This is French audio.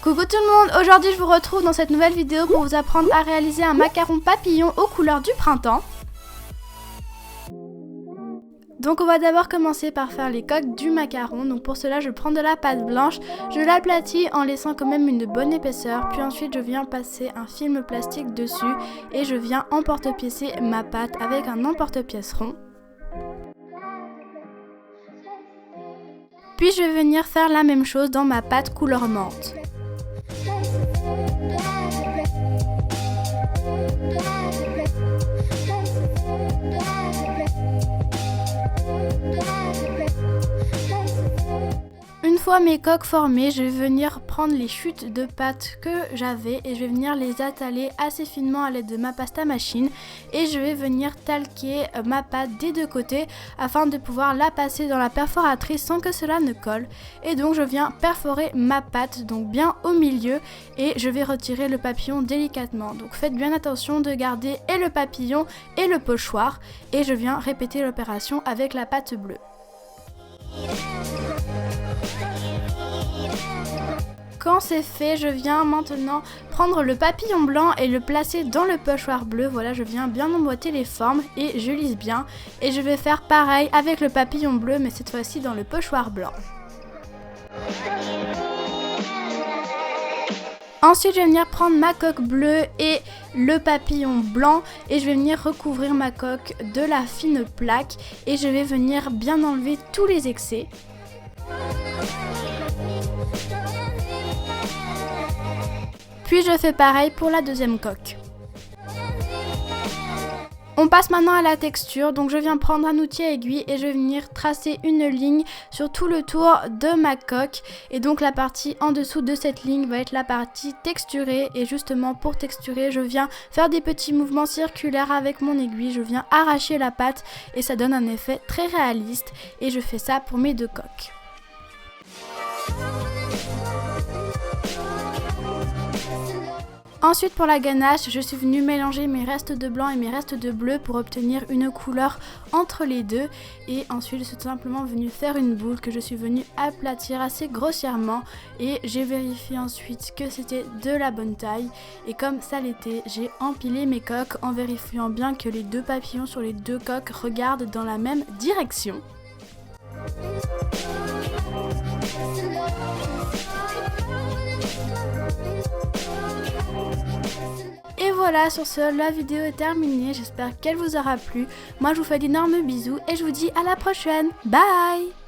Coucou tout le monde, aujourd'hui je vous retrouve dans cette nouvelle vidéo pour vous apprendre à réaliser un macaron papillon aux couleurs du printemps. Donc on va d'abord commencer par faire les coques du macaron. Donc pour cela je prends de la pâte blanche, je l'aplatis en laissant quand même une bonne épaisseur, puis ensuite je viens passer un film plastique dessus et je viens emporte-piécer ma pâte avec un emporte-pièce rond. Puis je vais venir faire la même chose dans ma pâte couleur menthe. Une fois mes coques formées, je vais venir prendre les chutes de pâte que j'avais et je vais venir les étaler assez finement à l'aide de ma pasta machine et je vais venir talquer ma pâte des deux côtés afin de pouvoir la passer dans la perforatrice sans que cela ne colle. Et donc je viens perforer ma pâte donc bien au milieu et je vais retirer le papillon délicatement. Donc faites bien attention de garder et le papillon et le pochoir et je viens répéter l'opération avec la pâte bleue. Quand c'est fait, je viens maintenant prendre le papillon blanc et le placer dans le pochoir bleu. Voilà, je viens bien emboîter les formes et je lisse bien. Et je vais faire pareil avec le papillon bleu, mais cette fois-ci dans le pochoir blanc. Ensuite, je vais venir prendre ma coque bleue et le papillon blanc et je vais venir recouvrir ma coque de la fine plaque et je vais venir bien enlever tous les excès. Puis je fais pareil pour la deuxième coque. On passe maintenant à la texture, donc je viens prendre un outil à aiguille et je vais venir tracer une ligne sur tout le tour de ma coque. Et donc la partie en dessous de cette ligne va être la partie texturée. Et justement pour texturer, je viens faire des petits mouvements circulaires avec mon aiguille. Je viens arracher la pâte et ça donne un effet très réaliste. Et je fais ça pour mes deux coques. Ensuite pour la ganache, je suis venue mélanger mes restes de blanc et mes restes de bleu pour obtenir une couleur entre les deux. Et ensuite je suis tout simplement venue faire une boule que je suis venue aplatir assez grossièrement. Et j'ai vérifié ensuite que c'était de la bonne taille. Et comme ça l'était, j'ai empilé mes coques en vérifiant bien que les deux papillons sur les deux coques regardent dans la même direction. Et voilà, sur ce, la vidéo est terminée. J'espère qu'elle vous aura plu. Moi, je vous fais d'énormes bisous et je vous dis à la prochaine. Bye!